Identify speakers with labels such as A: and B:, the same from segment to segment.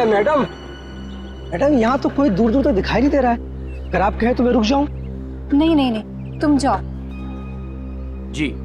A: Madam, madam यहाँ तो कोई दूर दूर तक दिखाई नहीं दे रहा है। अगर आप कहें तो मैं रुक जाऊं?
B: नहीं नहीं नहीं, तुम जाओ।
C: जी।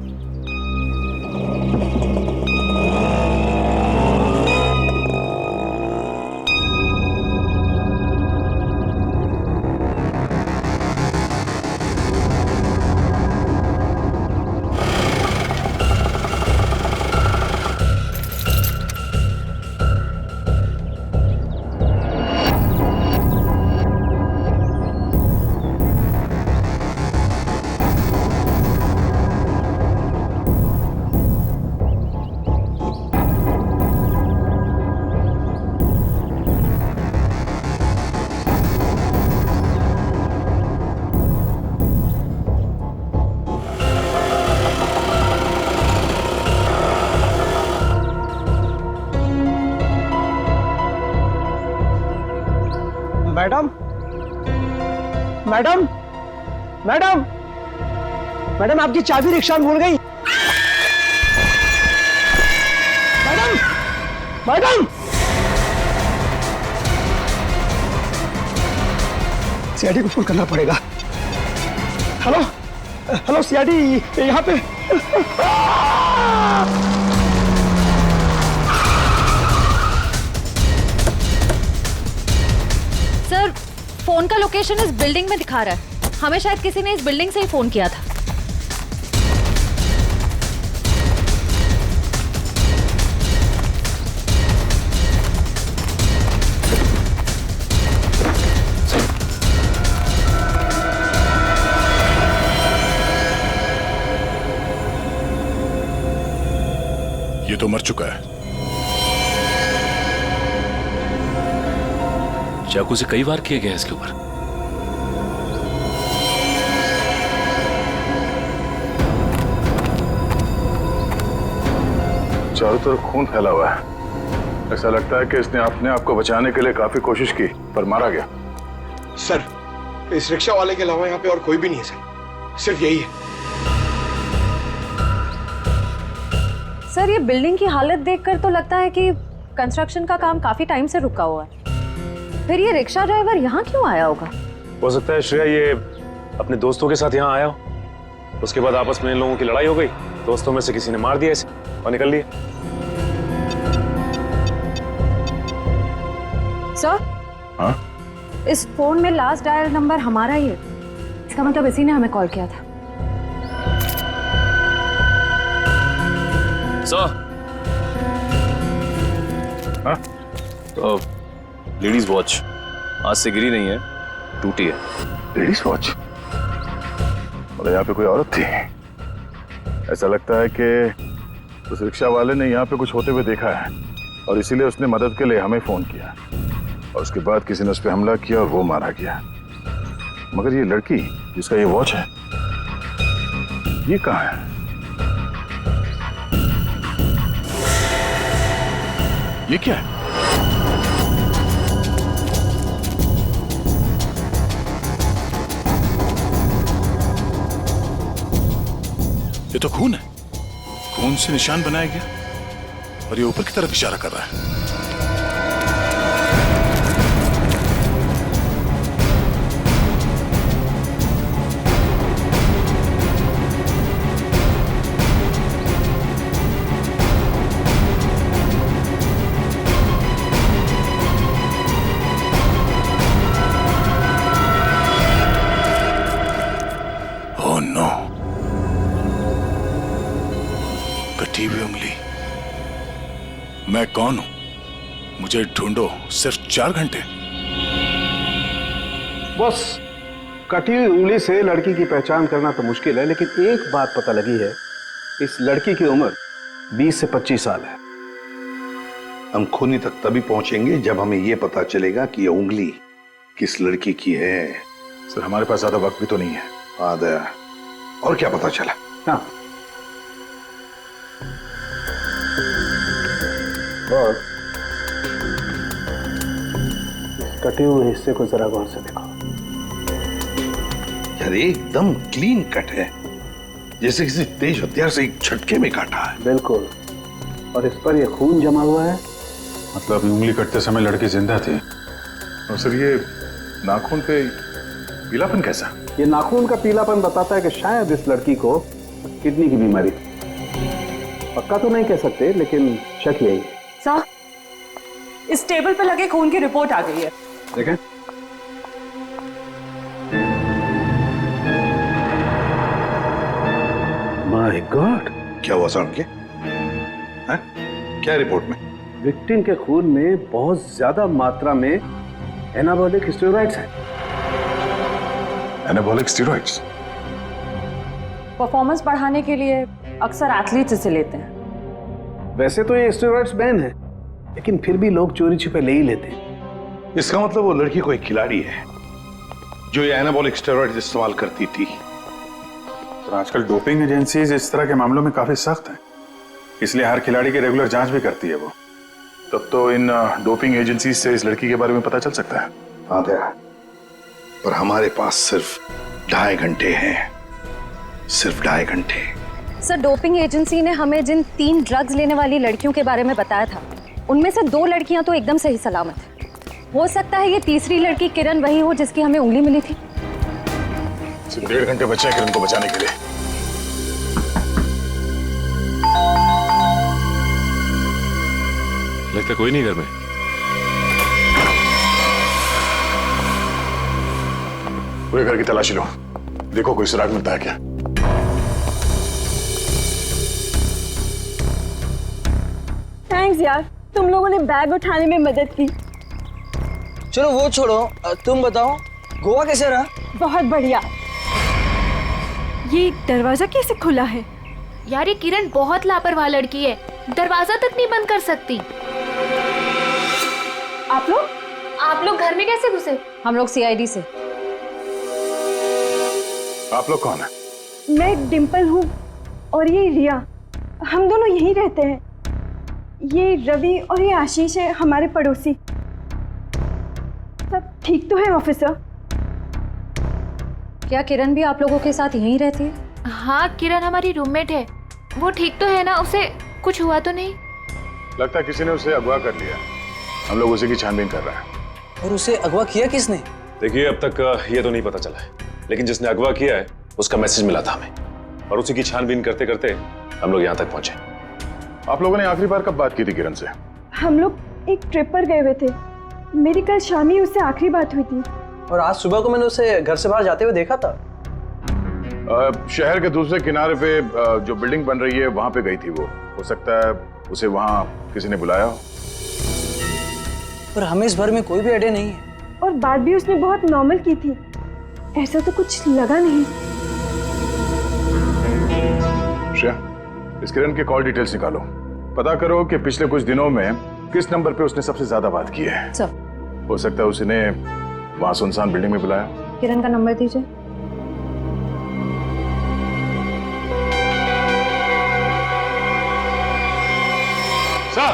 A: मैडम, मैडम, मैडम, मैडम आपकी चाबी रिक्शा में भूल गई। मैडम, मैडम, सीआईडी को फोन करना पड़ेगा। हेलो, हेलो सीआईडी, यहाँ पे।
B: सर, फोन का लोकेशन इस बिल्डिंग में दिखा रहा है। हमें शायद किसी ने इस बिल्डिंग से ही फोन किया था।
D: ये तो मर चुका है।
E: चाकू से कई बार किया गया इसके ऊपर।
D: चारों तरफ खून फैला हुआ है। ऐसा लगता है कि इसने अपने आप को बचाने के लिए काफी कोशिश की पर मारा गया।
F: सर, इस रिक्शा वाले के अलावा यहाँ पे और कोई भी नहीं है सर, सिर्फ यही है।
B: सर, ये बिल्डिंग की हालत देखकर तो लगता है कि कंस्ट्रक्शन का काम काफी टाइम से रुका हुआ है। फिर ये रिक्शा ड्राइवर यहाँ क्यों आया होगा?
G: हो सकता है श्रेया ये अपने दोस्तों के साथ यहाँ आया हो। उसके बाद आपस में इन लोगों की लड़ाई हो गई, दोस्तों में से किसी ने मार दिया इसे और निकल लिए।
B: सर,
D: हाँ?
B: इस फोन में लास्ट डायल नंबर हमारा ही है। इसका मतलब इसी ने हमें कॉल किया था।
D: हाँ?
E: तो लेडीज वॉच आज से गिरी नहीं है, टूटी है।
D: Ladies watch? मतलब यहाँ पे कोई औरत थी? ऐसा लगता है कि उस रिक्शा वाले ने यहाँ पे कुछ होते हुए देखा है और इसीलिए उसने मदद के लिए हमें फोन किया और उसके बाद किसी ने उस पर हमला किया और वो मारा गया। मगर ये लड़की जिसका ये वॉच है, ये कहाँ है? ये क्या है? ये तो खून है। खून से निशान बनाया गया और ये ऊपर की तरफ इशारा कर रहा है। ओह नो, कटी हुई उंगली। मैं कौन हूं? मुझे ढूंढो सिर्फ 4 घंटे।
H: बस कटी हुई उंगली से लड़की की पहचान करना तो मुश्किल है, लेकिन एक बात पता लगी है, इस लड़की की उम्र 20 से 25 साल है।
I: हम खूनी तक तभी पहुंचेंगे जब हमें यह पता चलेगा कि यह उंगली किस लड़की की है।
D: सर, हमारे पास ज्यादा वक्त भी तो नहीं है।
I: हाँ दया, और क्या पता चला?
H: हाँ, और कटे हुए हिस्से को जरा गौर से देखो।
I: यार एकदम क्लीन कट है, जैसे किसी तेज हथियार से एक झटके में काटा है।
H: बिल्कुल, और इस पर यह खून जमा हुआ है
D: मतलब उंगली कटते समय लड़की जिंदा थी। और सर ये नाखून पे पीलापन कैसा?
H: ये नाखून का पीलापन बताता है कि शायद इस लड़की को किडनी की बीमारी थी। पक्का तो नहीं कह सकते, लेकिन शक यही है।
J: सर, इस टेबल पे लगे खून की रिपोर्ट आ गई है।
H: देखें। माय गॉड,
I: क्या हुआ साहब के? हैं? क्या रिपोर्ट में?
H: विक्टिम के खून में बहुत ज्यादा मात्रा में एनाबॉलिक स्टेरॉइड्स हैं।
D: Anabolic steroids?
J: परफॉर्मेंस बढ़ाने के लिए अक्सर एथलीट्स इसे लेते हैं।
H: वैसे तो ये स्टेरॉइड्स बैन है, लेकिन फिर भी लोग चोरी छिपे ले ही लेते हैं।
I: इसका मतलब वो लड़की कोई खिलाड़ी है जो ये एनाबॉलिक स्टेरॉइड्स इस्तेमाल करती थी।
D: तो आजकल डोपिंग एजेंसीज इस तरह के मामलों में काफी सख्त हैं, इसलिए हर खिलाड़ी की रेगुलर जांच भी करती है वो। तब तो इन डोपिंग एजेंसीज से इस लड़की के बारे में पता चल सकता है।
I: हाँ दया, पर हमारे पास सिर्फ 2.5 घंटे हैं, सिर्फ 2.5 घंटे।
B: सर, डोपिंग एजेंसी ने हमें जिन 3 ड्रग्स लेने वाली लड़कियों के बारे में बताया था, उनमें से 2 लड़कियां तो एकदम सही सलामत है। हो सकता है ये तीसरी लड़की किरण वही हो जिसकी हमें उंगली मिली थी।
D: सिर्फ 1.5 घंटे बचे हैं किरण को बचाने के लिए।
G: लगता कोई नहीं घर में।
D: पूरे घर की तलाशी लो, देखो कोई सुराग मिलता है क्या।
J: थैंक्स यार, तुम लोगों ने बैग उठाने में मदद की।
A: चलो वो छोड़ो, तुम बताओ गोवा कैसे रहा?
J: बहुत बढ़िया। ये दरवाजा कैसे खुला है?
K: यार ये किरण बहुत लापरवाह लड़की है, दरवाजा तक नहीं बंद कर सकती।
J: आप लोग घर में कैसे घुसे?
B: हम लोग सीआईडी से।
D: आप लोग कौन है?
J: मैं डिम्पल हूँ और ये रिया, हम दोनों यहीं रहते हैं। ये रवि और ये आशीष है हमारे पड़ोसी। सब ठीक तो है ऑफिसर?
B: क्या किरण भी आप लोगों के साथ यहीं रहती है?
K: हाँ, किरण हमारी रूममेट है। वो ठीक तो है ना? उसे कुछ हुआ तो नहीं?
D: लगता है किसी ने उसे अगवा कर लिया, हम लोग उसी की छानबीन कर रहे हैं।
A: और उसे अगवा किया किसने?
G: देखिए अब तक ये तो नहीं पता चला है, लेकिन जिसने अगवा किया है उसका मैसेज मिला था हमें, और उसी की छानबीन करते करते हम लोग यहाँ तक पहुंचे।
D: आप लोगों ने आखिरी बार कब बात की थी किरण से?
J: हम लोग एक ट्रिप पर गए हुए थे। मेरी कल शाम ही उससे आखिरी बात हुई थी।
A: और आज सुबह को मैंने उसे घर से बाहर जाते हुए देखा था।
D: शहर के दूसरे किनारे पे जो बिल्डिंग बन रही है वहां पे गई थी वो। हो सकता है उसे वहां किसी ने बुलाया हो।
A: पर हमें इस बारे में कोई भी आइडिया नहीं है।
J: और बात भी उसने बहुत नॉर्मल की थी, ऐसा तो कुछ लगा नहीं।
D: श्रेया, इस किरण के कॉल डिटेल्स निकालो, पता करो कि पिछले कुछ दिनों में किस नंबर पे उसने सबसे ज्यादा बात की है।
B: सर,
D: हो सकता है उसने वहां सुनसान बिल्डिंग में बुलाया।
B: किरण का नंबर दीजिए।
D: सर,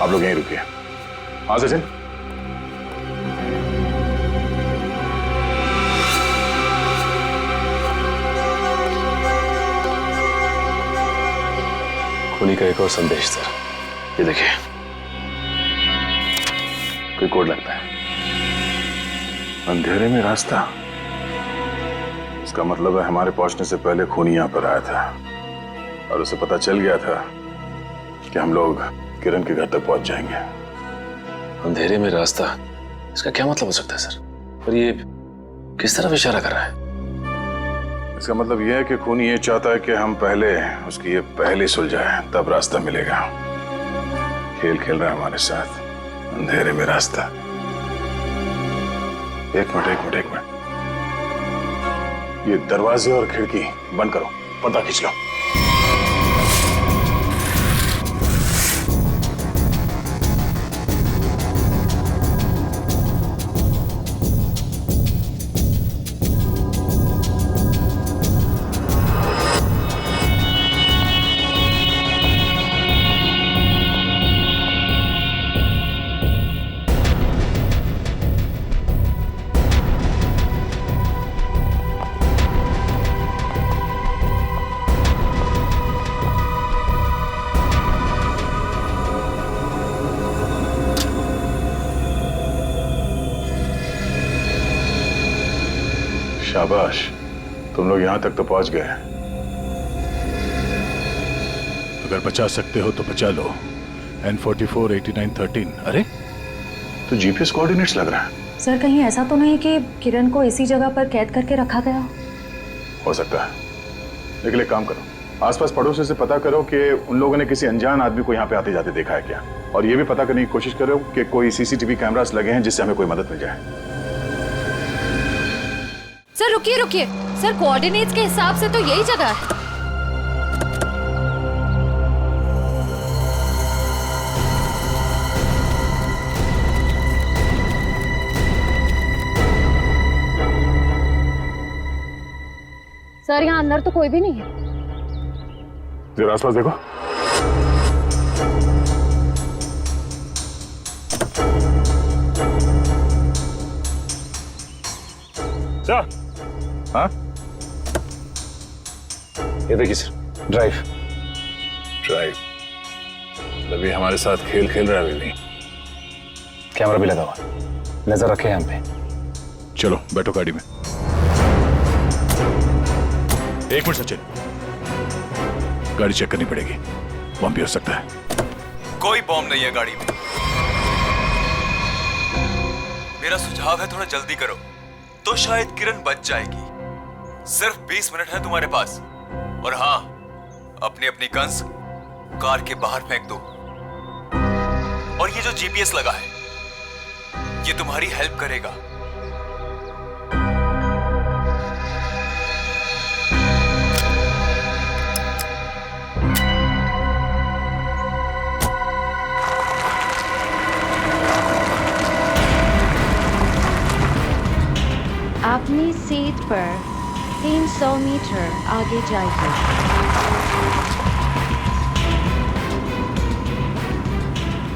D: आप लोग यहीं रुकिए। हाँ सचिन,
E: खूनी का एक और संदेश सर, ये देखिए, कोई कोड लगता है।
D: अंधेरे में रास्ता, इसका मतलब है हमारे पहुंचने से पहले खूनी यहां पर आया था और उसे पता चल गया था कि हम लोग किरण के घर तक पहुंच जाएंगे।
E: अंधेरे में रास्ता, इसका क्या मतलब हो सकता है सर? पर ये किस तरफ इशारा कर रहा है?
D: इसका मतलब यह है कि खूनी ये चाहता है कि हम पहले उसकी ये पहली सुलझाए, तब रास्ता मिलेगा। खेल खेल रहा है हमारे साथ, अंधेरे में रास्ता। एक मिनट, ये दरवाजे और खिड़की बंद करो, पर्दा खींच लो। शाबाश, तुम लोग यहां तक तो पहुंच गए। अगर बचा सकते हो तो बचा लो। N44 8913। अरे तो जीपीएस कोऑर्डिनेट्स लग रहा है।
B: सर कहीं ऐसा तो नहीं कि किरण को इसी जगह पर कैद करके रखा गया
D: हो सकता है, लेकिन एक काम करो, आसपास पड़ोसी से पता करो कि उन लोगों ने किसी अनजान आदमी को यहाँ पे आते जाते देखा है क्या, और ये भी पता करने की कोशिश करो कि कोई सीसीटीवी कैमरास लगे हैं जिससे हमें कोई मदद मिल जाए।
K: सर रुकिए रुकिए, सर कोऑर्डिनेट्स के हिसाब से तो यही जगह है।
B: सर यहाँ अंदर तो कोई भी नहीं है।
D: जरा आसपास देखो।
G: सर,
D: हाँ
G: ये देखिए सर,
D: ड्राइव। अभी हमारे साथ खेल खेल रहा है अभी भी।
E: कैमरा भी लगा हुआ, नजर रखे हैं हम पे।
D: चलो बैठो गाड़ी में। एक मिनट सचिन, गाड़ी चेक करनी पड़ेगी, बम भी हो सकता है।
L: कोई बॉम्ब नहीं है गाड़ी में। मेरा सुझाव है थोड़ा जल्दी करो तो शायद किरण बच जाएगी। सिर्फ 20 मिनट है तुम्हारे पास। और हाँ, अपनी अपनी गन्स कार के बाहर फेंक दो। और ये जो जीपीएस लगा है, ये तुम्हारी हेल्प करेगा।
K: अपनी सीट पर 300 मीटर आगे जाइए।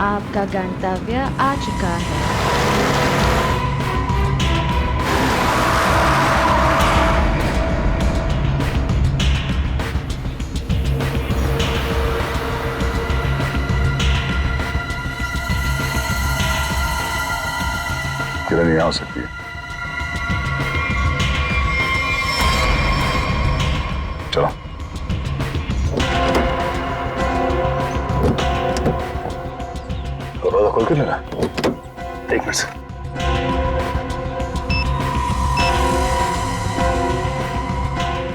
K: आपका गंतव्य आ चुका है।
D: किरण यहाँ हो सकती है। चलो दरवाजा खोल के लेना। एक मिनट से।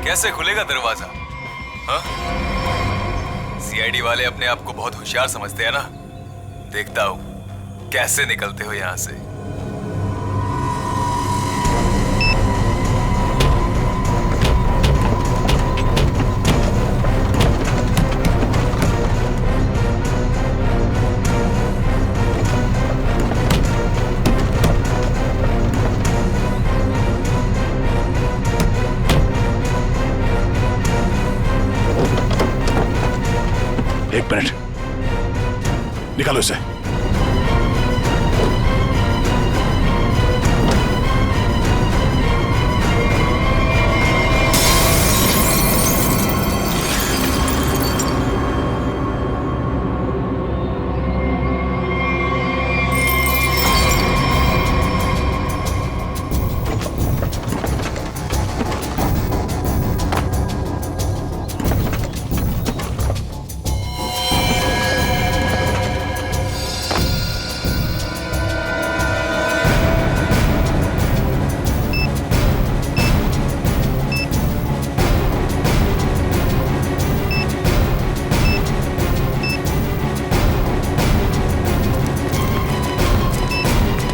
L: कैसे खुलेगा दरवाजा? हाँ? सीआईडी वाले अपने आप को बहुत होशियार समझते हैं ना। देखता हूं कैसे निकलते हो यहां से।
D: एक मिनट, निकालो इसे।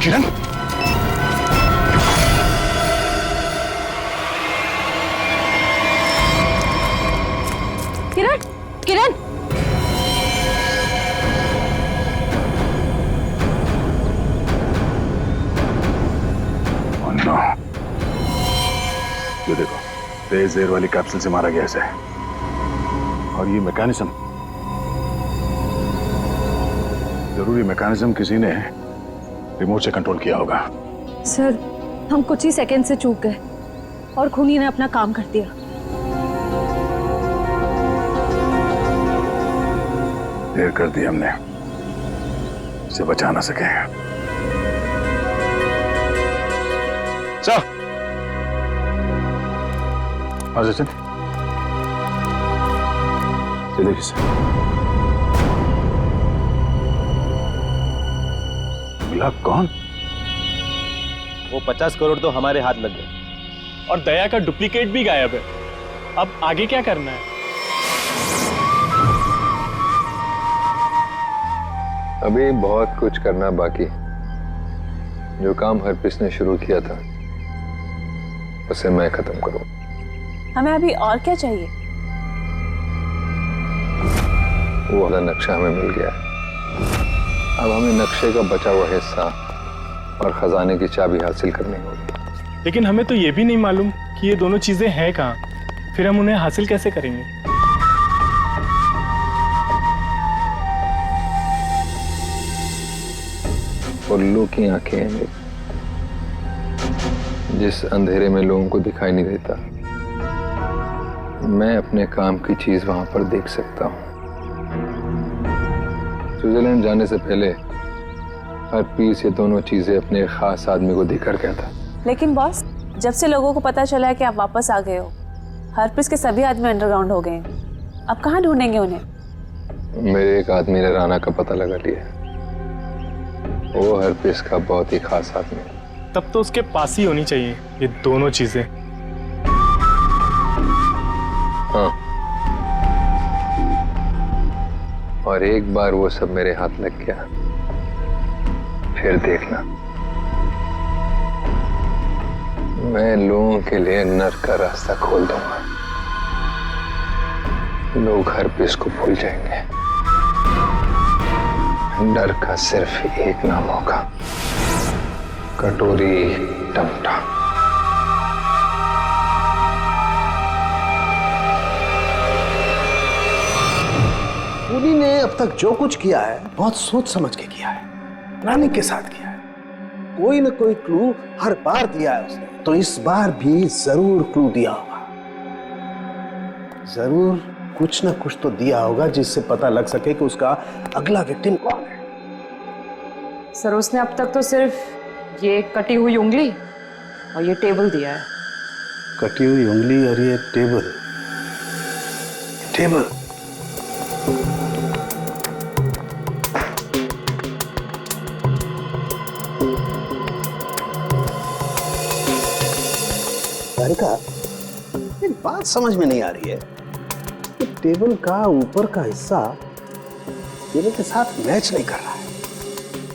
D: किरण,
B: किरण, किरण,
D: नो, ये देखो, तेज एयर वाली कैप्सूल से मारा गया इसे। और ये मैकेनिज्म, जरूरी मैकेनिज्म किसी ने रिमोट से कंट्रोल किया होगा।
B: सर हम कुछ ही सेकंड से चूक गए और खूनी ने अपना काम कर दिया।
D: देर कर दी हमने, इसे बचा ना सके।
G: सर
D: हाँ सचिन, ये देखिए सर, मिला कौन?
C: वो 50 करोड़ तो हमारे हाथ लग गए और दया का डुप्लीकेट भी गायब है। अब आगे क्या करना है?
M: अभी बहुत कुछ करना बाकी। जो काम हरप्रीत ने शुरू किया था उसे मैं खत्म करूं।
N: हमें अभी और क्या चाहिए?
M: वो वाला नक्शा हमें मिल गया है। अब हमें नक्शे का बचा हुआ हिस्सा और खजाने की चाबी हासिल करनी होगी।
C: लेकिन हमें तो ये भी नहीं मालूम कि ये दोनों चीजें हैं कहाँ। फिर हम उन्हें हासिल कैसे करेंगे?
M: उल्लू की आंखें हैं मेरी। जिस अंधेरे में लोगों को दिखाई नहीं देता, मैं अपने काम की चीज वहां पर देख सकता हूं। स्विट्जरलैंड जाने से पहले हरप्रीत ये दोनों चीजें अपने खास आदमी को देकर गया था।
N: लेकिन बॉस, जब से लोगों को पता चला है कि आप वापस आ गए हो, हरप्रीत के सभी आदमी अंडरग्राउंड हो गए हैं। अब कहाँ ढूंढेंगे उन्हें?
M: मेरे एक आदमी ने राना का पता लगा लिया। वो हरप्रीत का बहुत ही खास आदमी है।
C: तब तो उसके पास ही होनी चाहिए ये दोनों चीजें।
M: हाँ, और एक बार वो सब मेरे हाथ लग गया, फिर देखना मैं लोगों के लिए नर्क का रास्ता खोल दूंगा। लोग हरप्रीत को भूल जाएंगे। डर का सिर्फ एक नाम होगा, कटोरी टमटा।
H: खूनी ने अब तक जो कुछ किया है बहुत सोच समझ के किया है, प्लानिंग के साथ किया है। कोई न कोई क्लू हर बार दिया है उसने, तो इस बार भी जरूर क्लू दिया होगा। जरूर कुछ न कुछ तो दिया होगा जिससे पता लग सके कि उसका अगला विक्टिम कौन है।
N: सर, उसने अब तक तो सिर्फ ये कटी हुई उंगली और ये टेबल दिया है।
H: कटी हुई उंगली और ये टेबल। टेबल का एक बात समझ में नहीं आ रही है कि टेबल का ऊपर का हिस्सा टेबल के साथ मैच नहीं कर रहा है।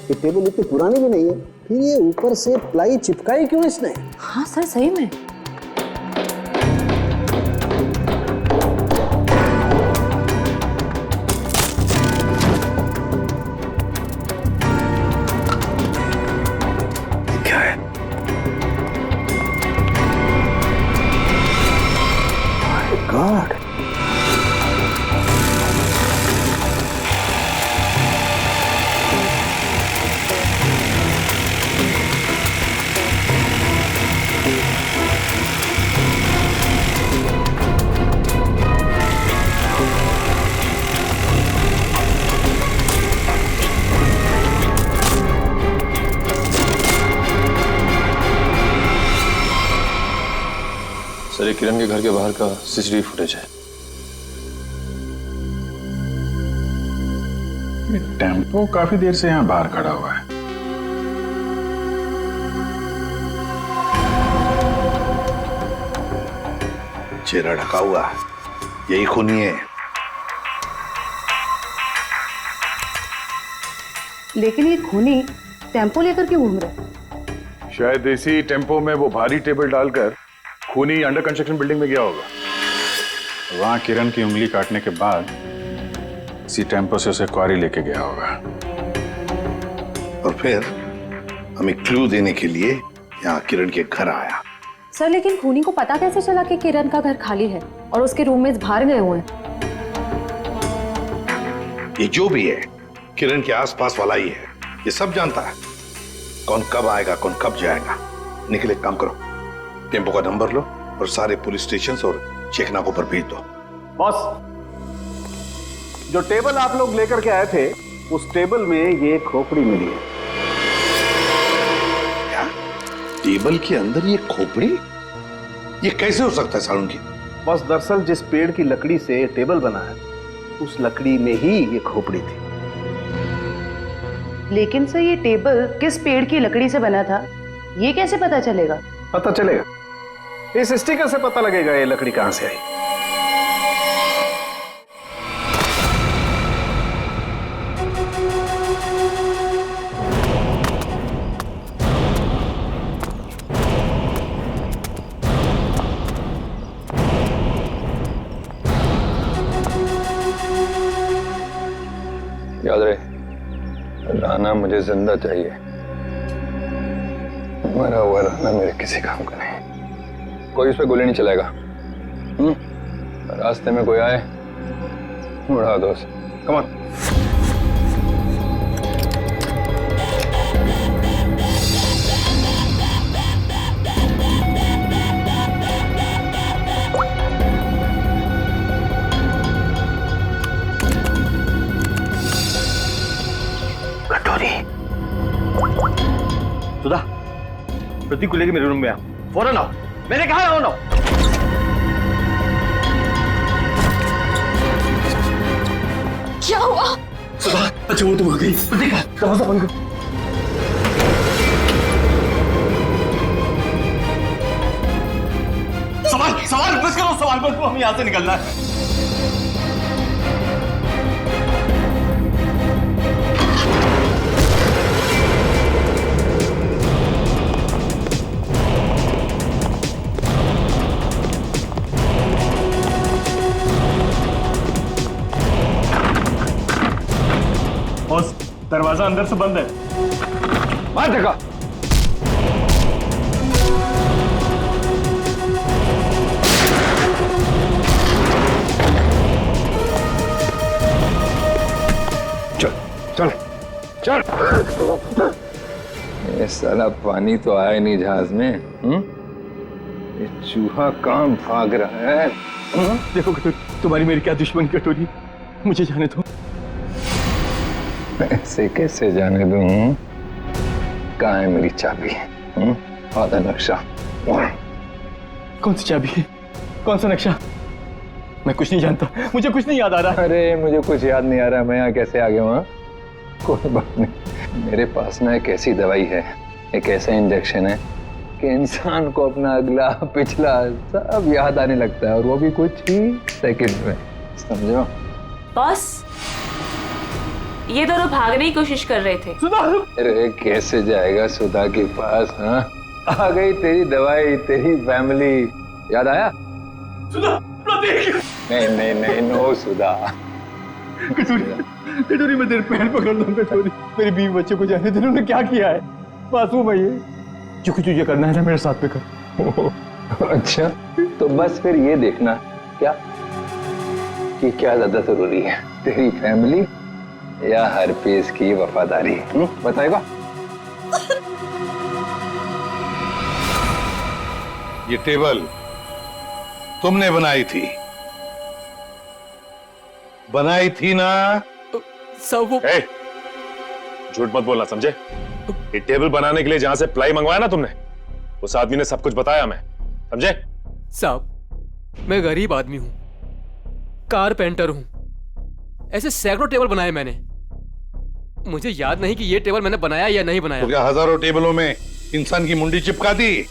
H: ये टेबल इतनी पुरानी भी नहीं है, फिर ये ऊपर से प्लाई चिपकाई क्यों इसने?
N: हाँ सर, सही में।
H: क्या है? God.
E: सर, ये किरण के घर के बाहर का सीसीटीवी फुटेज है।
D: टेम्पो काफी देर से यहाँ बाहर खड़ा हुआ है।
I: चेहरा ढका हुआ है, यही खूनी है।
B: लेकिन ये खूनी टेम्पो लेकर क्यों घूम रहे?
D: शायद इसी टेम्पो में वो भारी टेबल डालकर खूनी अंडर कंस्ट्रक्शन बिल्डिंग में गया होगा। वहां किरण की उंगली काटने के बाद इसी टेम्पो से उसे क्वारी लेके गया होगा।
I: और फिर हमें क्लू देने के लिए यहाँ किरण के घर आया।
B: सर, लेकिन खूनी को पता कैसे चला कि किरण का घर खाली है और उसके रूममेट्स बाहर गए हुए हैं?
I: ये जो भी है किरण के आसपास वाला ही है, ये सब जानता है कौन कब आएगा, कौन कब जाएगा। निकल, एक काम करो, टेम्पो का नंबर लो और सारे पुलिस स्टेशन और चेकनाकों पर भेज दो।
H: बॉस, जो टेबल आप लोग लेकर के आए थे, उस टेबल में ये खोपड़ी मिली है।
I: क्या? टेबल के अंदर ये खोपड़ी? ये कैसे हो सकता है सालुंकी?
H: बस दरअसल जिस पेड़ की लकड़ी से ये टेबल बना है उस लकड़ी में ही ये खोपड़ी थी।
O: लेकिन सर ये टेबल किस पेड़ की लकड़ी से बना था ये कैसे पता चलेगा?
H: पता चलेगा, इस स्टिकर से पता लगेगा ये लकड़ी कहां से आई।
M: याद रहे, राना मुझे जिंदा चाहिए। मरा हुआ राना मेरे किसी काम का नहीं। कोई उस पर गोली नहीं चलाएगा। रास्ते में कोई आए उड़ा दो उसे। Come on.
A: सुधा, प्रतीक को लेके मेरे रूम में आओ, फौरन आओ। मैंने कहा आओ ना।
K: क्या हुआ?
A: सुधा, अच्छा वो तो हो गई। प्रतीक, दरवाजा बंद करो। सवाल बस करो, सवाल बस करो, हमें यहाँ से निकलना है।
C: दरवाजा अंदर से बंद है।
A: मार देखा। चल चल चल।
M: ये सारा पानी तो आया नहीं जहाज में। ये चूहा कहाँ भाग रहा है?
A: देखो कटोरी, तुम्हारी मेरी क्या दुश्मन कटोरी, मुझे जाने दो।
M: ऐसे कैसे जाने दूं? कहाँ है मेरी चाबी? आधा नक्शा।
A: कौन सी चाबी है? कौन सा नक्शा? मैं कुछ नहीं जानता, मुझे कुछ नहीं याद आ रहा।
M: अरे मुझे कुछ याद नहीं आ रहा, मैं यहाँ कैसे आ गया वहाँ? कोई बात नहीं, मेरे पास ना एक ऐसी दवाई है, एक ऐसा इंजेक्शन है कि इंसान को अपना अगला पिछला सब याद आने लगता है, और वो भी कुछ ही सेकंड में। समझो?
N: बॉस, ये दोनों भागने की कोशिश कर रहे थे।
M: अरे कैसे जाएगा सुधा के पास? हाँ, आ गई तेरी दवाई, तेरी फैमिली। याद आया?
A: सुधा, प्रतीक।
M: नहीं नहीं नहीं, नो सुधा।
A: कटोरी मैं तेरे पैर पकड़ लूं। कटोरी, मेरी बीवी बच्चे को जाने दे। उन्होंने क्या किया है? मासूम है ये। जो कुछ तुझे करना है ना मेरे साथ में कर।
M: अच्छा, तो बस फिर ये देखना क्या कि क्या ज्यादा जरूरी है, तेरी फैमिली या हरपेश की वफादारी? बताएगा?
I: ये टेबल तुमने बनाई थी ना?
G: सब वो झूठ मत बोलना, समझे? ये टेबल बनाने के लिए जहां से प्लाई मंगवाया ना तुमने, उस आदमी ने सब कुछ बताया, मैं समझे?
P: साहब, मैं गरीब आदमी हूं, कारपेंटर हूं, ऐसे सैकड़ों टेबल बनाए मैंने। मुझे याद नहीं कि ये टेबल मैंने बनाया या नहीं बनाया।
I: तो क्या हजारों टेबलों में इंसान की मुंडी चिपका दी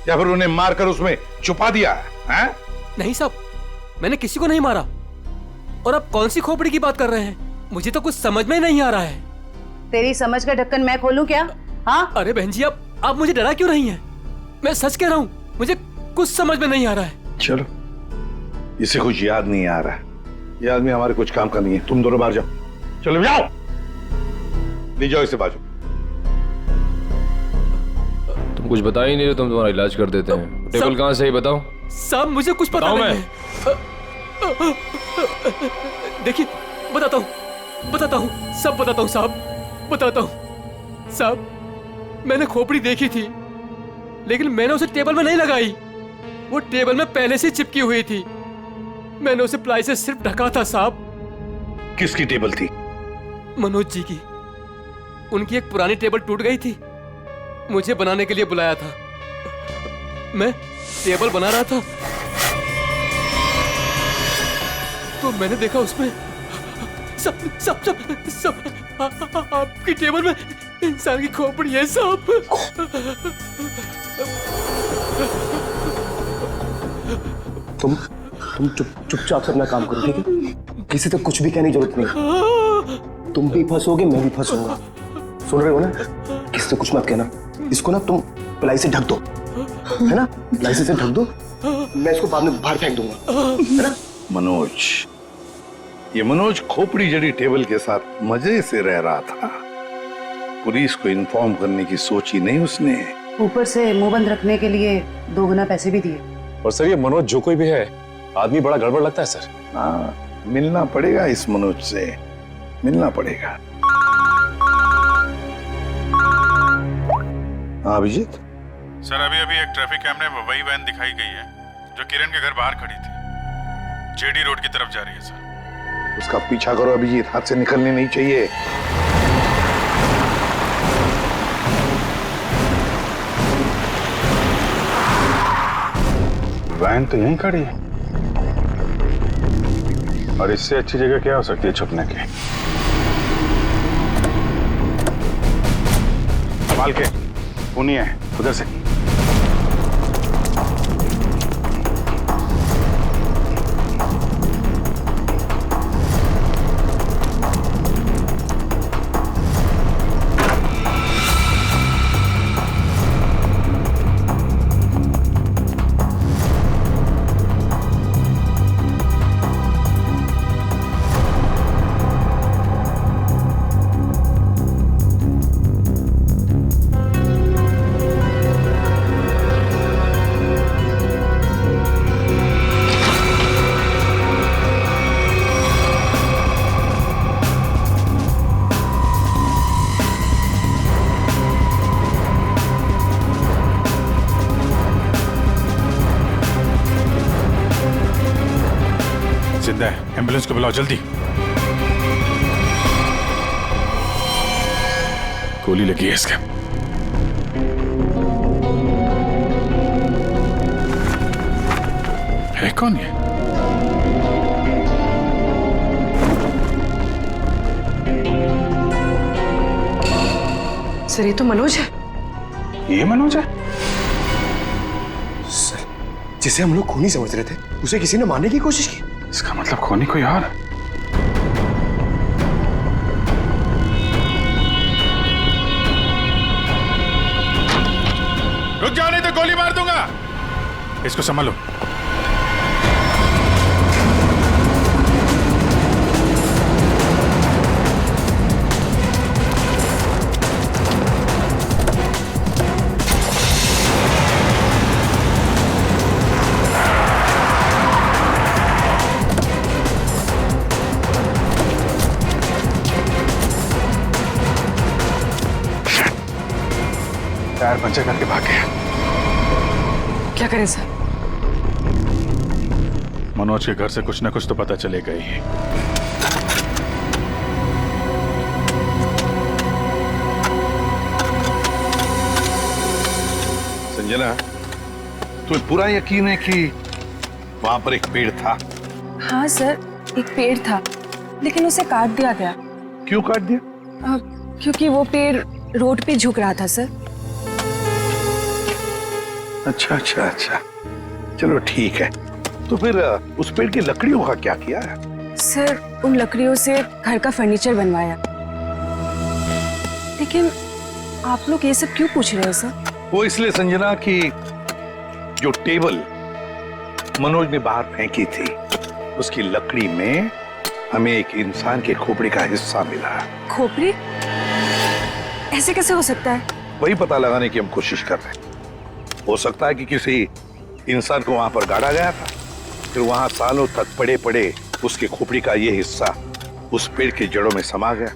I: या फिर उन्हें मारकर उसमें छुपा दिया है?
P: नहीं साहब, मैंने किसी को नहीं मारा। और आप कौन सी खोपड़ी की बात कर रहे हैं? मुझे तो कुछ समझ में नहीं आ रहा है।
O: तेरी समझ का ढक्कन मैं खोलूं क्या? हाँ?
P: अरे बहन जी, आप मुझे डरा क्यों रही हैं? मैं सच कह रहा हूं, मुझे कुछ समझ में नहीं आ रहा है।
I: चलो, इसे कुछ याद नहीं आ रहा है। ये आदमी हमारे कुछ काम का नहीं है। तुम दोनों बाहर जाओ। चलो जाओ, ले जाओ इसे बाजू।
E: तुम कुछ बता ही नहीं रहे, तुम तुम्हारा इलाज कर देते हैं। टेबल कहाँ से ही बताओ।
P: साहब मुझे कुछ पता नहीं है। देखिए, बताता हूँ, सब बताता हूँ साहब, बताता हूँ। साहब, मैंने खोपड़ी देखी थी, लेकिन मैंने उसे टेबल में नहीं लगाई। वो टेबल में पहले से चिपकी हुई थी। मैंने उसे प्लाई से सिर्फ ढका था साहब।
I: किसकी टेबल थी?
P: मनोज जी की। उनकी एक पुरानी टेबल टूट गई थी, मुझे बनाने के लिए बुलाया था। मैं टेबल बना रहा था, तो मैंने देखा उसमें सब सब सब सब आपकी टेबल में इंसान की खोपड़ी है साहब।
A: तुम चुपचाप से अपना काम करो, ठीक है? किसी तक कुछ भी कहने की जरूरत नहीं। तुम भी फंसोगे, मैं भी फंसूंगा। सुन रहे हो ना? किसी से कुछ मत कहना। इसको ना तुम प्लाई से ढक दो, है ना? प्लाई से ढक दो, मैं इसको बाद में बाहर फेंक दूंगा, है ना?
I: मनोज, ये मनोज खोपड़ी जड़ी टेबल के साथ मजे से रह रहा था। पुलिस को इन्फॉर्म करने की सोची नहीं उसने।
O: ऊपर से मुंह बंद रखने के लिए 2 गुना पैसे भी दिए।
G: और सर ये मनोज जो कोई भी है, आदमी बड़ा गड़बड़ लगता है सर।
I: हाँ, मिलना पड़ेगा इस मनोज से, मिलना पड़ेगा। हाँ अभिजीत।
Q: सर अभी एक ट्रैफिक कैमरे में वही वैन दिखाई गई है जो किरण के घर बाहर खड़ी थी। जेडी रोड की तरफ जा रही है सर।
I: उसका पीछा करो अभिजीत, हाथ से निकलनी नहीं चाहिए।
Q: वैन तो यहीं खड़ी है और इससे अच्छी जगह क्या हो सकती है छुपने की। संभाल के, सुनिए उधर से। जिंदा है, एम्बुलेंस को बुलाओ जल्दी। गोली लगी है इसके। है कौन ये?
O: सर ये तो मनोज है।
Q: ये मनोज है?
A: सर, जिसे हम लोग खूनी समझ रहे थे, उसे किसी ने मारने की कोशिश की।
Q: इसका मतलब खूनी कोई और है। रुक जाओ नहीं तो गोली मार दूंगा। इसको संभालो। टायर पंचर करके भाग गया।
O: क्या करें सर?
Q: मनोज के घर से कुछ ना कुछ तो पता चलेगा ही।
I: संजना, तुम्हें पूरा यकीन है कि वहां पर एक पेड़ था?
J: हाँ सर, एक पेड़ था, लेकिन उसे काट दिया गया।
I: क्यों काट दिया?
J: क्योंकि वो पेड़ रोड पे झुक रहा था सर।
I: अच्छा अच्छा अच्छा, चलो ठीक है। तो फिर उस पेड़ की लकड़ियों का क्या किया है?
J: सर उन लकड़ियों से घर का फर्नीचर बनवाया। लेकिन आप लोग ये सब क्यों पूछ रहे हैं सर?
I: वो इसलिए संजना कि जो टेबल मनोज ने बाहर फेंकी थी, उसकी लकड़ी में हमें एक इंसान के खोपड़ी का हिस्सा मिला।
J: खोपड़ी? ऐसे कैसे हो सकता है?
I: वही पता लगाने की हम कोशिश कर रहे हैं। हो सकता है कि किसी इंसान को वहां पर गाड़ा गया था, फिर वहां सालों तक पड़े पड़े उसके खोपड़ी का ये हिस्सा उस पेड़ की जड़ों में समा गया,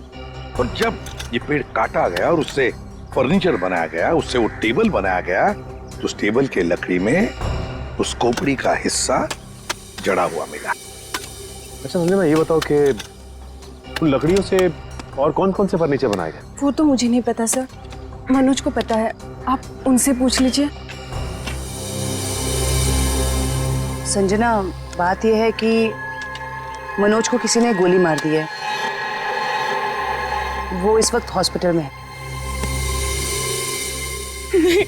I: और जब ये पेड़ काटा गया और उससे फर्नीचर बनाया गया, उससे वो टेबल बनाया गया, तो उस टेबल के लकड़ी में उस खोपड़ी का हिस्सा जड़ा हुआ मिला।
A: अच्छा संजय, मैं ये बताओ कि उन लकड़ियों से और कौन कौन से फर्नीचर बनाए गए?
J: वो तो मुझे नहीं पता सर, मनोज को पता है, आप उनसे पूछ लीजिए।
O: संजना, बात यह है कि मनोज को किसी ने गोली मार दी है। वो इस वक्त हॉस्पिटल में है।
R: नहीं,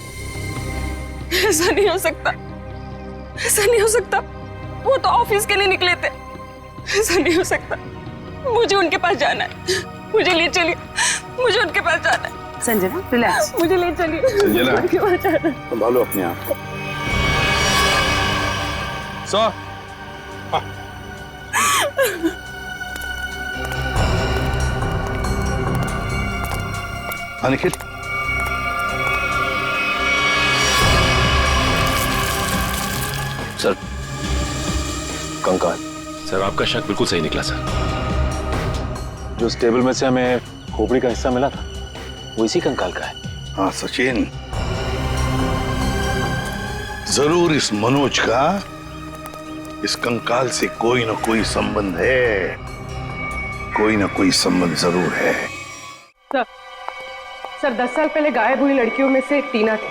R: ऐसा नहीं हो सकता, ऐसा नहीं हो सकता। वो तो ऑफिस के लिए निकले थे। ऐसा नहीं हो सकता। मुझे उनके पास जाना है, मुझे ले चलिए, मुझे उनके पास जाना है।
O: संजना रिलैक्स,
R: मुझे ले चलिए,
I: संजना,
R: उनके पास जाना है।
I: संभालो अपने आप को। निखिल,
E: सर
A: कंकाल।
E: सर आपका शक बिल्कुल सही निकला सर।
C: जो उस टेबल में से हमें खोपड़ी का हिस्सा मिला था वो इसी कंकाल का है।
I: हाँ सचिन, जरूर इस मनोज का इस कंकाल से कोई ना कोई संबंध है, कोई ना कोई संबंध जरूर है।
R: सर 10 साल पहले गायब हुई लड़कियों में से टीना थी,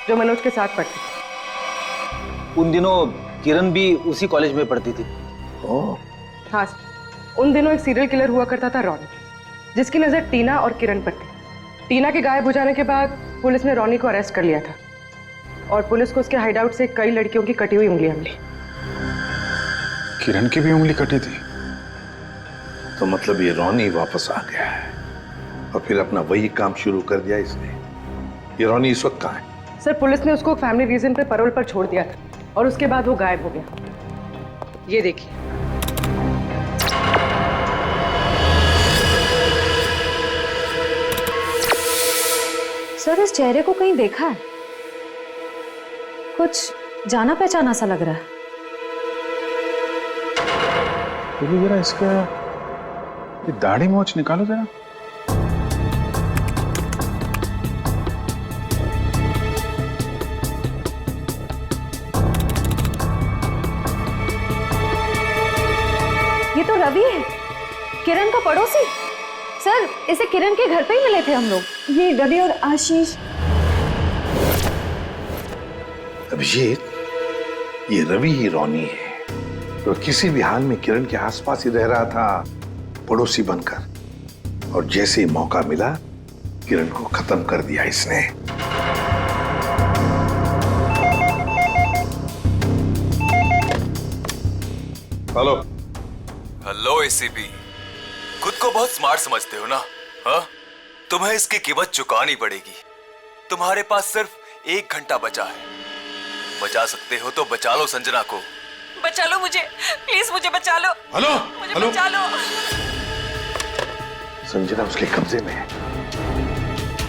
R: जो मनोज के साथ पढ़ती थी।
H: उन दिनों किरण भी उसी कॉलेज में पढ़ती थी।
R: हाँ सर, उन दिनों एक सीरियल किलर हुआ करता था रॉनी, जिसकी नजर टीना और किरण पर थी। टीना के गायब हो जाने के बाद पुलिस ने रॉनी को अरेस्ट कर लिया था और पुलिस को उसके हाइडआउट से कई लड़कियों की कटी हुई उंगलियां मिली।
I: किरण की भी उंगली कटी थी? तो मतलब ये रॉनी वापस आ गया है और फिर अपना वही काम शुरू कर दिया इसने। ये रॉनी इस वक्त कहाँ है?
R: सर पुलिस ने उसको फैमिली रीजन पे पैरोल पर छोड़ दिया था और उसके बाद वो गायब हो गया। ये देखिए।
B: सर इस चेहरे को कहीं देखा है, कुछ जाना पहचाना सा लग रहा है।
Q: जरा इसका ये दाढ़ी मोछ निकालो जरा।
B: ये तो रवि है, किरण का पड़ोसी। सर इसे किरण के घर पे ही मिले थे हम लोग।
J: ये रवि और आशीष।
I: अभिजीत, ये रवि ही रॉनी है, तो किसी भी हाल में किरण के आसपास ही रह रहा था पड़ोसी बनकर, और जैसे ही मौका मिला किरण को खत्म कर दिया इसने। हेलो
L: हेलो एसीपी, खुद को बहुत स्मार्ट समझते हो ना? हाँ, तुम्हें इसकी कीमत चुकानी पड़ेगी। तुम्हारे पास सिर्फ 1 घंटा बचा है। बचा सकते हो तो बचा लो संजना को।
R: बचा लो मुझे, प्लीज मुझे बचा लो।
I: हेलो
R: मुझे
I: हेलो,
R: बचा लो।
I: संजना उसके कब्जे में है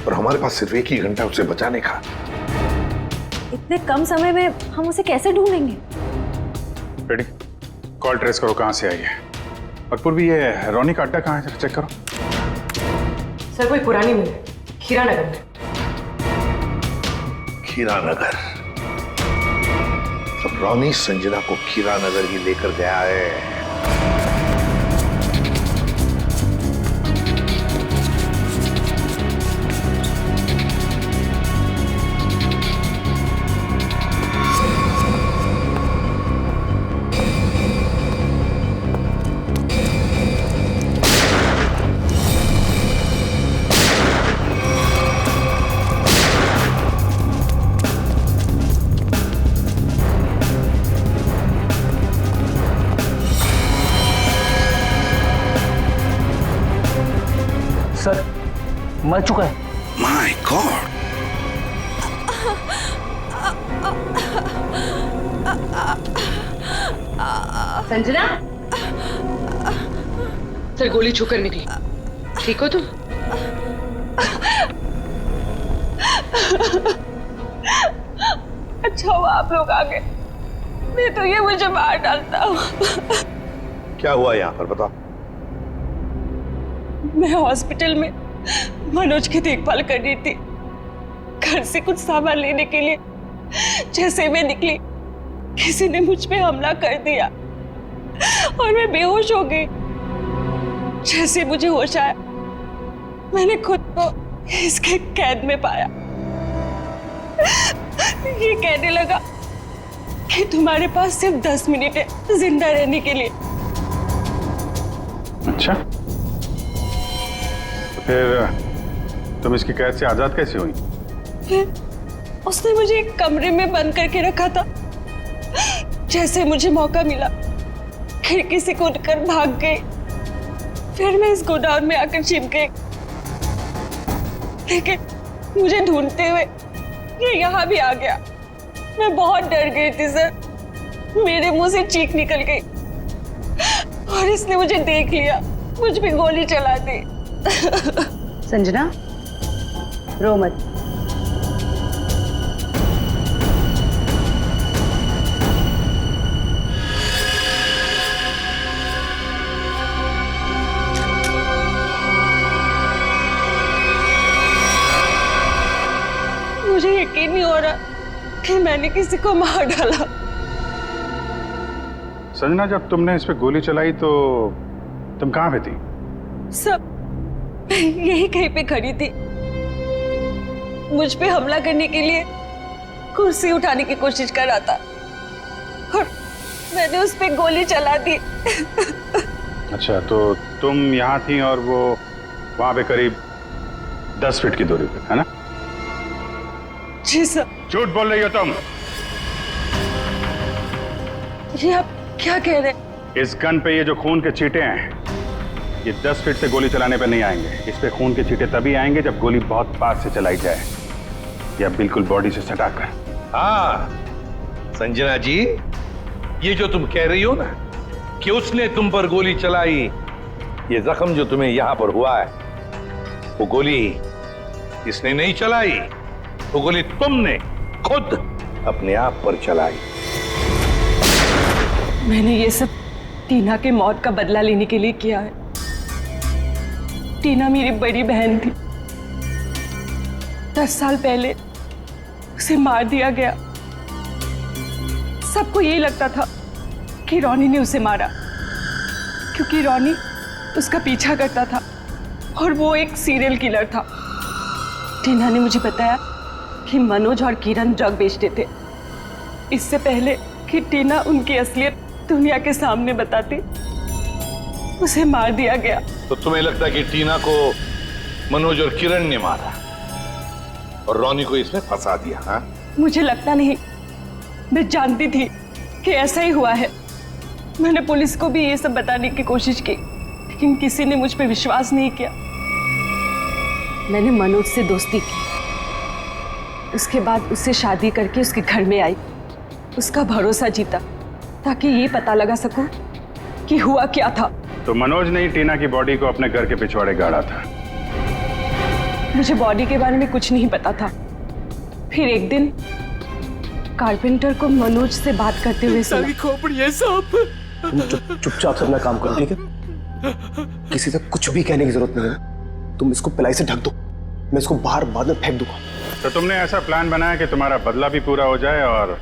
I: और हमारे पास सिर्फ 1 ही घंटा उसे बचाने का।
B: इतने कम समय में हम उसे कैसे ढूंढेंगे?
Q: रेडी, कॉल ट्रेस करो कहां से आई है। और पूर्वी ये रॉनी का अड्डा कहां है, चेक करो।
R: सर कोई पुरानी मिल है, खीरा नगर में।
I: खीरा नगर? तो रॉनी संजना को खीरा नगर ही लेकर गया है।
H: सर मर चुका है।
I: My God!
R: संजना, सर गोली छूकर निकली। ठीक हो तुम? अच्छा हुआ आप लोग आ गए, नहीं तो ये मुझे मार डालता।
I: क्या हुआ यहाँ पर, बताओ।
R: मैं हॉस्पिटल में मनोज की देखभाल कर रही थी। घर से कुछ सामान लेने के लिए जैसे मैं निकली, किसी ने मुझ पे हमला कर दिया और मैं बेहोश हो गई। जैसे मुझे होश आया, मैंने खुद को इसके कैद में पाया। ये कहने लगा कि तुम्हारे पास सिर्फ 10 मिनट है जिंदा रहने के लिए।
I: अच्छा, तो फिर तुम इसकी कैद से आजाद कैसे हुई?
R: फिर उसने मुझे एक कमरे में बंद करके रखा था। जैसे मुझे मौका मिला खिड़की से कूदकर भाग गई। फिर मैं इस गोडाउन में आकर छिप गई, लेकिन मुझे ढूंढते हुए ये यहाँ भी आ गया। मैं बहुत डर गई थी सर, मेरे मुंह से चीख निकल गई और इसने मुझे देख लिया, मुझ पे गोली चला दी।
O: संजना, रो मत।
R: मुझे यकीन नहीं हो रहा कि मैंने किसी को मार डाला।
I: संजना, जब तुमने इस पे गोली चलाई तो तुम कहाँ पे थी?
R: सब यही कहीं पे खड़ी थी। मुझ पे हमला करने के लिए कुर्सी उठाने की कोशिश कर रहा था और मैंने उस पे गोली चला दी।
I: अच्छा, तो तुम यहाँ थी और वो वहां पे करीब 10 फीट की दूरी पे, है ना?
R: जी सर।
I: झूठ बोल रही हो तुम।
R: ये आप क्या कह रहे हैं?
I: इस गन पे ये जो खून के छींटे हैं, ये 10 फीट से गोली चलाने पे नहीं आएंगे। इस पे खून के छींटे तभी आएंगे जब गोली बहुत पास से चलाई जाए या बिल्कुल बॉडी से सटाकर।
S: हाँ संजना जी, ये जो तुम कह रही हो ना कि उसने तुम पर गोली चलाई, ये जख्म जो तुम्हें यहां पर हुआ है, वो गोली इसने नहीं चलाई, वो गोली तुमने खुद अपने आप पर चलाई।
R: मैंने ये सब टीना के मौत का बदला लेने के लिए किया है। टीना मेरी बड़ी बहन थी। 10 साल पहले उसे मार दिया गया। सबको यही लगता था कि रॉनी ने उसे मारा, क्योंकि रॉनी उसका पीछा करता था और वो एक सीरियल किलर था। टीना ने मुझे बताया कि मनोज और किरण ड्रग बेचते थे। इससे पहले कि टीना उनकी असलियत दुनिया के सामने बताती, उसे मार दिया गया।
S: तो तुम्हें लगता है कि टीना को मनोज और किरण ने मारा और रॉनी को इसमें फंसा दिया? हाँ,
R: मुझे लगता नहीं, मैं जानती थी कि ऐसा ही हुआ है। मैंने पुलिस को भी ये सब बताने की कोशिश की, लेकिन किसी ने मुझ पे विश्वास नहीं किया। मैंने मनोज से दोस्ती की, उसके बाद उससे शादी करके उसके घर में आई, उसका भरोसा जीता ताकि ये पता लगा सकूं कि हुआ क्या था।
I: तो मनोज ने ही टीना की बॉडी को अपने घर के पिछवाड़े गाड़ा था।
R: मुझे बॉडी के बारे में कुछ नहीं पता था। फिर एक दिन कारपेंटर को मनोज से बात करते हुए सुना।
P: खोपड़ी है साहब।
A: तुम चुपचाप से अपना काम करो, ठीक है? किसी से कुछ भी कहने की जरूरत नहीं है। तुम इसको पिलाई से ढक दो, मैं इसको बाहर बाद में फेंक दूंगा।
I: तो तुमने ऐसा प्लान बनाया कि तुम्हारा बदला भी पूरा हो जाए और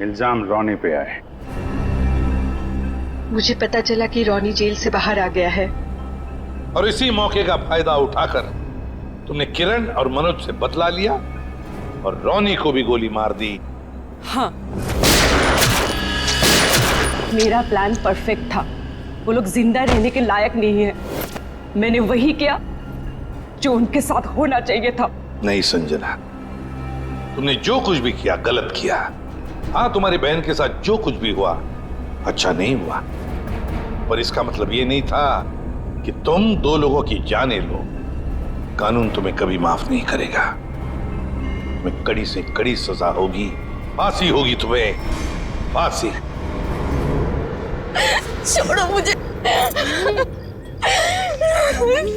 I: इल्जाम रॉनी पे आए।
R: मुझे पता चला कि रॉनी जेल से बाहर आ गया है
S: और इसी मौके का फायदा उठाकर तुमने किरण और मनोज से बदला लिया और रॉनी को भी गोली मार दी।
R: हाँ, मेरा प्लान परफेक्ट था। वो लोग जिंदा रहने के लायक नहीं है। मैंने वही किया जो उनके साथ होना चाहिए था।
S: नहीं संजना, तुमने जो कुछ भी किया गलत किया। हाँ, तुम्हारी बहन के साथ जो कुछ भी हुआ अच्छा नहीं हुआ, पर इसका मतलब ये नहीं था कि तुम 2 लोगों की जानें लो। कानून तुम्हें कभी माफ नहीं करेगा। तुम्हें कड़ी से कड़ी सजा होगी, फांसी होगी तुम्हें, फांसी।
R: छोड़ो मुझे,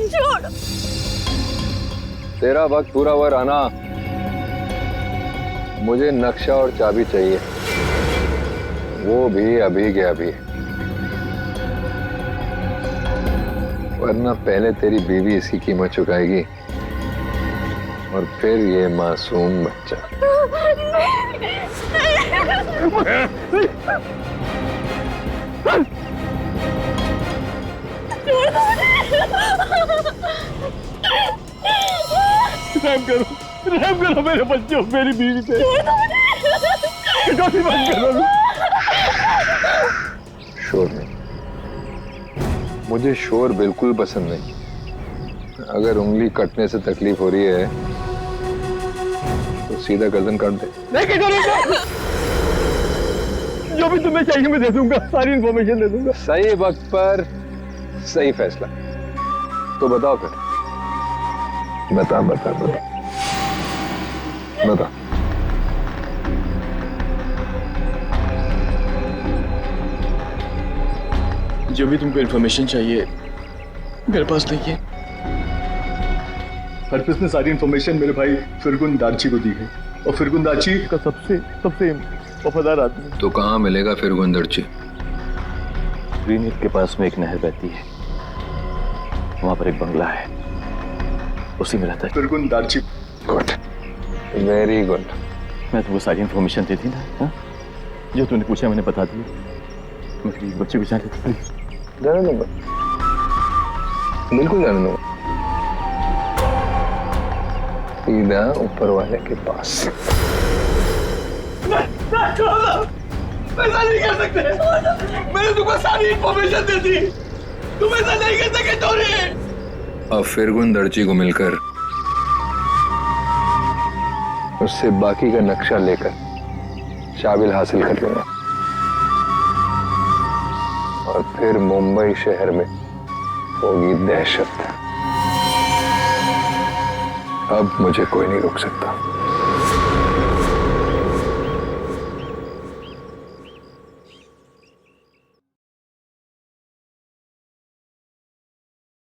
R: छोड़ो।
M: तेरा वक्त पूरा हुआ राना, मुझे नक्शा और चाबी चाहिए, वो भी अभी के अभी, वरना पहले तेरी बीवी इसकी कीमत चुकाएगी और फिर ये मासूम बच्चा।
P: रहम करो मेरे बच्चों, मेरी बीवी पे।
M: शोर नहीं, मुझे शोर बिल्कुल पसंद नहीं। अगर उंगली कटने से तकलीफ हो रही है तो सीधा गर्दन काट दे।
A: नहीं कटोरेगा। जो भी तुम्हें चाहिए मैं दे दूंगा, सारी इंफॉर्मेशन दे दूंगा।
M: सही वक्त पर सही फैसला। तो बताओ फिर, बता बता बता बता।
C: जो भी तुमको इन्फॉर्मेशन चाहिए मेरे पास नहीं है।
A: हरप्रीत ने सारी इन्फॉर्मेशन मेरे भाई फिरगुन दार्ची को दी है, और फिरगुन दार्ची का सबसे वफादार आदमी।
M: तो कहाँ मिलेगा फिर गुंदरची?
C: ग्रीन हिल के पास में एक नहर बहती है, वहां पर एक बंगला है, उसी में रहता है
A: फिरगुन दार्ची।
M: Good, very good.
C: मैं तुमको सारी इन्फॉर्मेशन दे दी ना? हा? जो तूने पूछा मैंने बता दी। मेरे बच्चे को जाने दो प्लीज।
M: जाने दूंगा, बिल्कुल जाने दूंगा। सीधा ऊपर वाले के पास।
A: ऐसा नहीं कर सकते। मैंने तुमको सारी इन्फॉर्मेशन दे दी, तुम ऐसा नहीं कर सकते टोरी।
M: अब फिरगुन दर्जी को मिलकर उससे बाकी का नक्शा लेकर शाबिल हासिल कर लूंगा, और फिर मुंबई शहर में होगी दहशत। अब मुझे कोई नहीं रोक सकता।